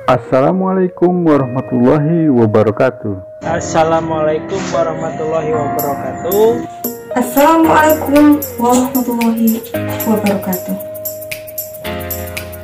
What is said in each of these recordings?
Assalamualaikum warahmatullahi wabarakatuh. Assalamualaikum warahmatullahi wabarakatuh. Assalamualaikum warahmatullahi wabarakatuh.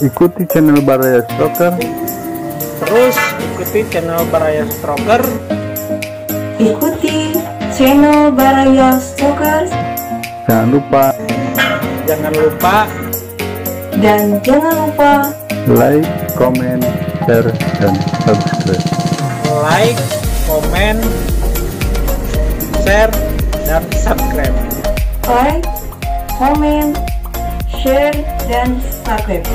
Ikuti channel Baraya Stroker. Terus ikuti channel Baraya Stroker. Ikuti channel Baraya Stroker. Jangan lupa like, comment, share, dan subscribe. Like, comment, share, dan subscribe. Like, comment, share, dan subscribe.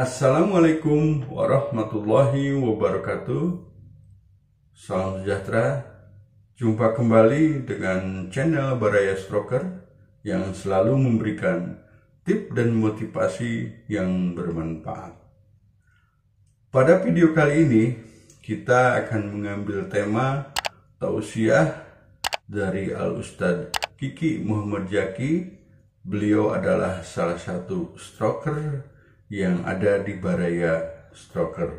Assalamualaikum warahmatullahi wabarakatuh. Salam sejahtera. Jumpa kembali dengan channel Baraya Stroker yang selalu memberikan tips dan motivasi yang bermanfaat. Pada video kali ini kita akan mengambil tema tausiah dari Al-Ustadz Kiki Muhammad Jaki. Beliau adalah salah satu stroker yang ada di Baraya Stroker.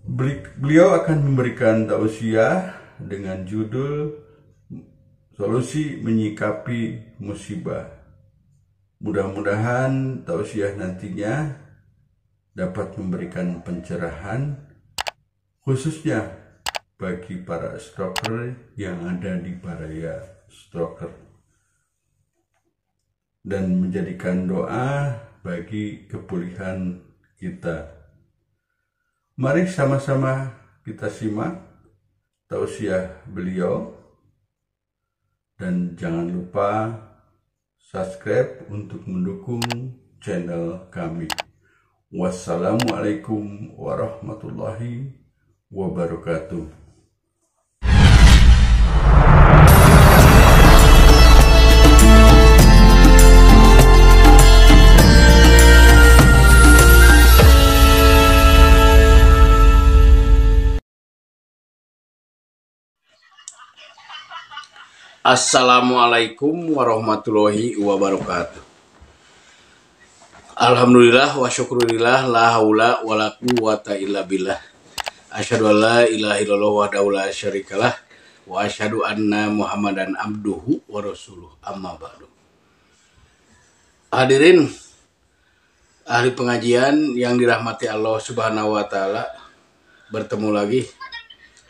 Beliau akan memberikan tausiah dengan judul Solusi Menyikapi Musibah. Mudah-mudahan tausiah nantinya dapat memberikan pencerahan khususnya bagi para stroker yang ada di Baraya Stroker, dan menjadikan doa bagi kepulihan kita. Mari sama-sama kita simak tausiah beliau, dan jangan lupa subscribe untuk mendukung channel kami. Wassalamualaikum warahmatullahi wabarakatuh. Assalamualaikum warahmatullahi wabarakatuh. Alhamdulillah wa syukurillah, la haula wa la quwwata illa billah. Asyhadu an la ilaha illallah wahdahu la syarikalah wa asyhadu anna Muhammadan abduhu wa rasuluh. Amma ba'du. Hadirin ahli pengajian yang dirahmati Allah Subhanahu wa taala, bertemu lagi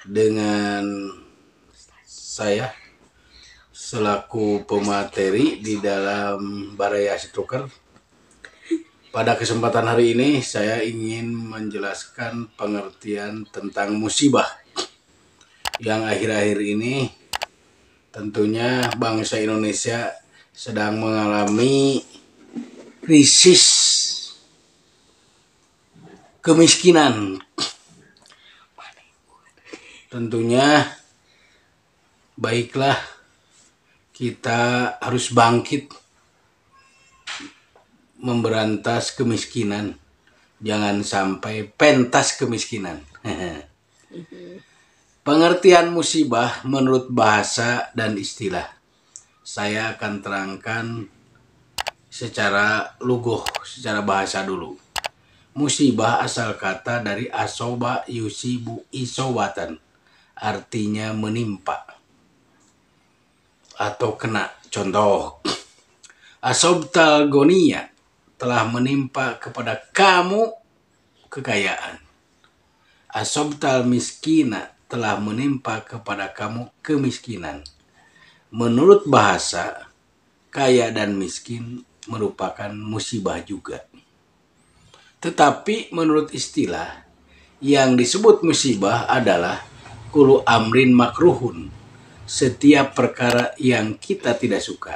dengan saya selaku pemateri di dalam Baraya Stroker. Pada kesempatan hari ini saya ingin menjelaskan pengertian tentang musibah yang akhir-akhir ini tentunya bangsa Indonesia sedang mengalami krisis kemiskinan. Tentunya baiklah kita harus bangkit memberantas kemiskinan. Jangan sampai pentas kemiskinan. Pengertian musibah menurut bahasa dan istilah. Saya akan terangkan secara luguh, secara bahasa dulu. Musibah asal kata dari asoba yusibu isobatan. Artinya menimpa atau kena. Contoh, asobtal gonia, telah menimpa kepada kamu kekayaan. Asobtal miskina, telah menimpa kepada kamu kemiskinan. Menurut bahasa, kaya dan miskin merupakan musibah juga. Tetapi menurut istilah, yang disebut musibah adalah kulu amrin makruhun, setiap perkara yang kita tidak suka.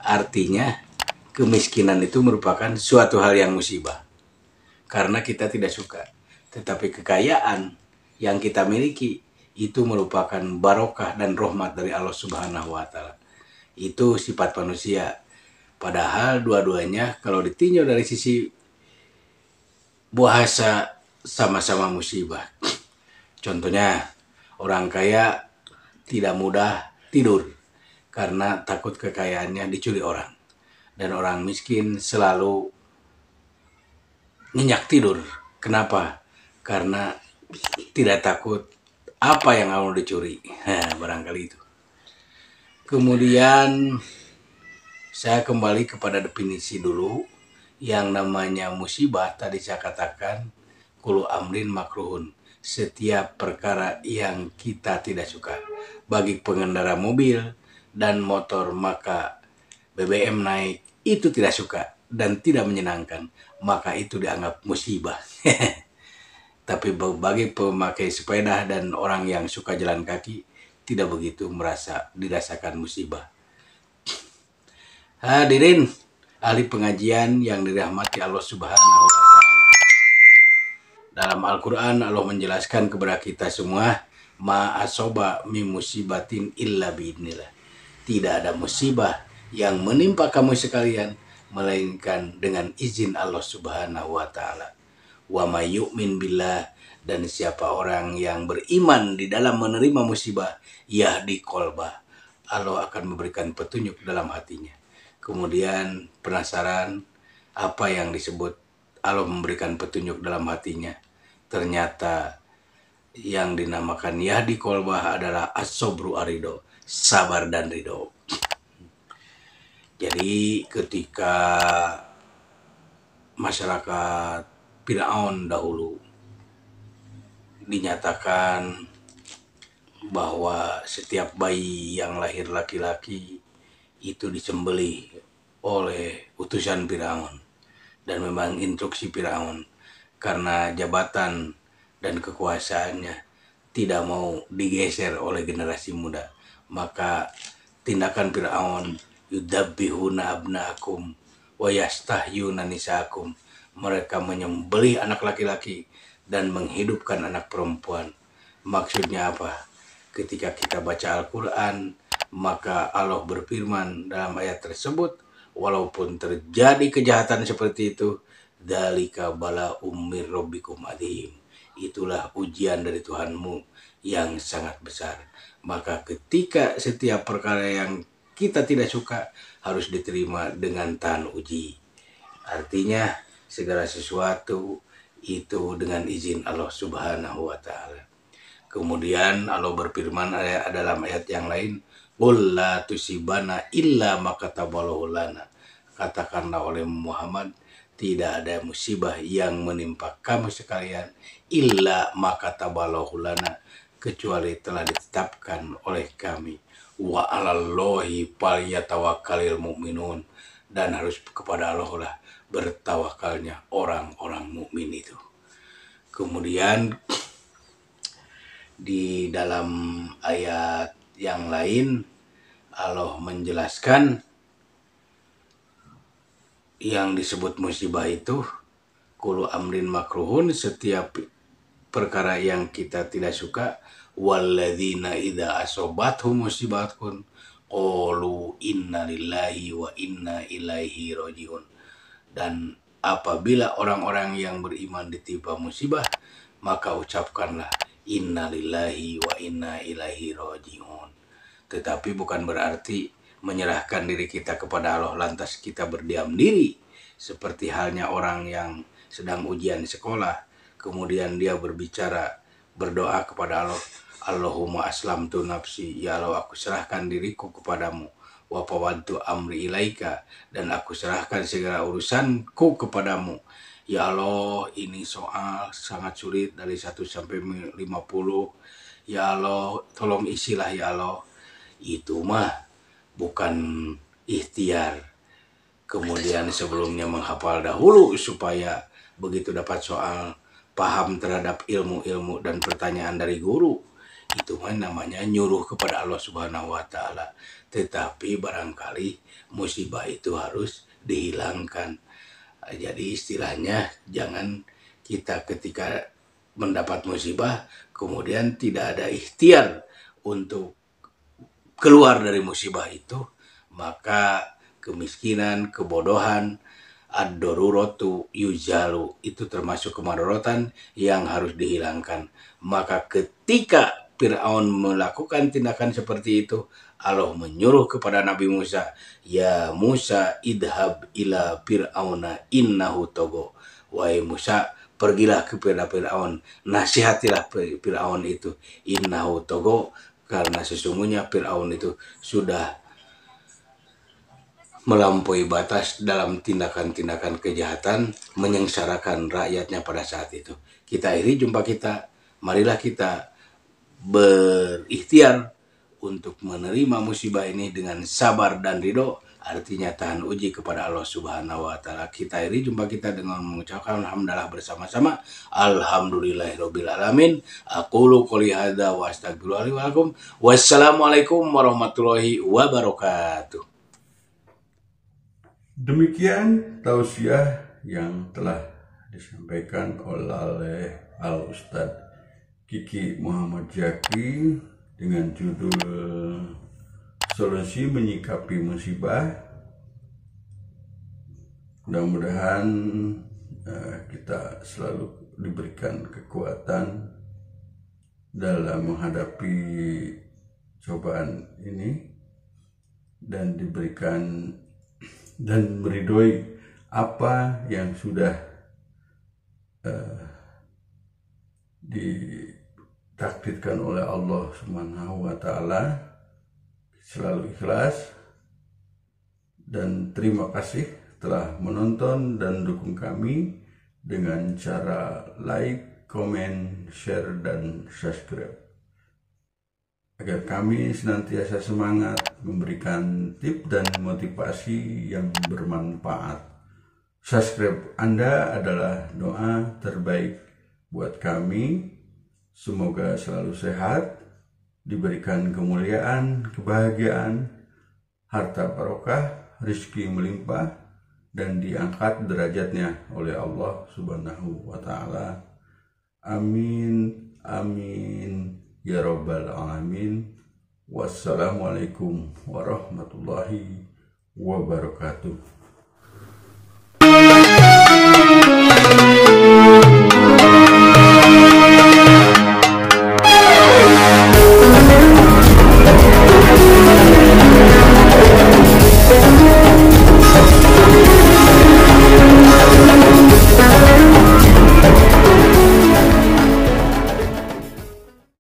Artinya kemiskinan itu merupakan suatu hal yang musibah karena kita tidak suka. Tetapi kekayaan yang kita miliki itu merupakan barokah dan rahmat dari Allah Subhanahu wa Ta'ala. Itu sifat manusia. Padahal dua-duanya kalau ditinjau dari sisi bahasa sama-sama musibah. Contohnya, orang kaya tidak mudah tidur karena takut kekayaannya dicuri orang. Dan orang miskin selalu nyenyak tidur. Kenapa? Karena tidak takut apa yang mau dicuri. Barangkali itu. Kemudian saya kembali kepada definisi dulu. Yang namanya musibah tadi saya katakan kullu amrin makruhun. Setiap perkara yang kita tidak suka. Bagi pengendara mobil dan motor maka BBM naik itu tidak suka dan tidak menyenangkan. Maka itu dianggap musibah. Tapi bagi pemakai sepeda dan orang yang suka jalan kaki tidak begitu dirasakan musibah. Hadirin ahli pengajian yang dirahmati Allah Subhanahu wa Ta'ala. Dalam Al-Quran Allah menjelaskan kepada kita semua, ma asoba min musibatin illa biidnillah. Tidak ada musibah yang menimpa kamu sekalian melainkan dengan izin Allah Subhanahu wa Ta'ala. Wa may yu'min billah, dan siapa orang yang beriman di dalam menerima musibah, yahdi qalbah, Allah akan memberikan petunjuk dalam hatinya. Kemudian penasaran apa yang disebut Allah memberikan petunjuk dalam hatinya. Ternyata yang dinamakan yahdi qalbah adalah as-sabru arido, sabar dan ridho. Jadi ketika masyarakat Fir'aun dahulu dinyatakan bahwa setiap bayi yang lahir laki-laki itu disembelih oleh utusan Fir'aun, dan memang instruksi Fir'aun karena jabatan dan kekuasaannya tidak mau digeser oleh generasi muda, maka tindakan Fir'aun yudabbihuna abnaakum wa yastahyuna nisaakum, mereka menyembelih anak laki-laki dan menghidupkan anak perempuan. Maksudnya apa? Ketika kita baca Al-Quran, maka Allah berfirman dalam ayat tersebut, walaupun terjadi kejahatan seperti itu, dzalika bala'um mir rabbikum adzim, itulah ujian dari Tuhanmu yang sangat besar. Maka ketika setiap perkara yang kita tidak suka harus diterima dengan tahan uji. Artinya segala sesuatu itu dengan izin Allah Subhanahu wa Ta'ala. Kemudian Allah berfirman dalam ayat yang lain, qul la tusibana illa ma kataballahu lana. Katakanlah oleh Muhammad, tidak ada musibah yang menimpa kamu sekalian illa ma kataballahu lana, kecuali telah ditetapkan oleh kami. Wa 'alallahi falyatawakkalul mu'minun, dan harus kepada Allah lah bertawakalnya orang-orang mukmin itu. Kemudian di dalam ayat yang lain Allah menjelaskan yang disebut musibah itu kullu amrin makruhun, setiap perkara yang kita tidak suka, walladzina idza asobathum musibatun qalu inna lillahi wa inna ilaihi rajiun. Dan apabila orang-orang yang beriman ditimpa musibah, maka ucapkanlah inna lillahi wa inna ilaihi rajiun. Tetapi bukan berarti menyerahkan diri kita kepada Allah lantas kita berdiam diri, seperti halnya orang yang sedang ujian sekolah, kemudian dia berdoa kepada Allah, Allahumma aslamtu nafsi, ya Allah aku serahkan diriku kepadamu, wa fawadtu amri ilaika, dan aku serahkan segala urusanku kepadamu. Ya Allah, ini soal sangat sulit dari 1 sampai 50. Ya Allah, tolong isilah ya Allah. Itu mah bukan ikhtiar. Kemudian sebelumnya menghafal dahulu supaya begitu dapat soal paham terhadap ilmu-ilmu dan pertanyaan dari guru. Itu mah namanya nyuruh kepada Allah Subhanahu wa Ta'ala. Tetapi barangkali musibah itu harus dihilangkan. Jadi istilahnya jangan kita ketika mendapat musibah kemudian tidak ada ikhtiar untuk keluar dari musibah itu, maka kemiskinan, kebodohan, ad-daruratu yuzalu, itu termasuk kemadorotan yang harus dihilangkan. Maka ketika Fir'aun melakukan tindakan seperti itu, Allah menyuruh kepada Nabi Musa, ya Musa idhab ila Fir'auna innahu togo. Wahai Musa, pergilah kepada Fir'aun, nasihatilah Fir'aun itu, innahu togo, karena sesungguhnya Fir'aun itu sudah melampaui batas dalam tindakan-tindakan kejahatan, menyengsarakan rakyatnya pada saat itu. Kita akhiri jumpa kita, marilah kita berikhtiar untuk menerima musibah ini dengan sabar dan ridho, artinya tahan uji kepada Allah Subhanahu wa Ta'ala. Kita akhiri jumpa kita dengan mengucapkan alhamdulillah bersama-sama. Alhamdulillahirabbil alamin. Aqulu qouli hadza wa astaghfirullahi wa lakum. Wassalamualaikum warahmatullahi wabarakatuh. Demikian tausiah yang telah disampaikan oleh Al-Ustadz Kiki Muhammad Zaki dengan judul Solusi Menyikapi Musibah. Mudah-mudahan kita selalu diberikan kekuatan dalam menghadapi cobaan ini dan diberikan dan meridhoi apa yang sudah ditakdirkan oleh Allah Subhanahu wa Ta'ala. Selalu ikhlas dan terima kasih telah menonton dan dukung kami dengan cara like, comment, share, dan subscribe agar kami senantiasa semangat memberikan tips dan motivasi yang bermanfaat. Subscribe Anda adalah doa terbaik buat kami. Semoga selalu sehat, diberikan kemuliaan, kebahagiaan, harta barokah, rezeki melimpah, dan diangkat derajatnya oleh Allah Subhanahu wa Ta'ala. Amin, amin, ya Rabbal alamin. Wassalamualaikum warahmatullahi wabarakatuh.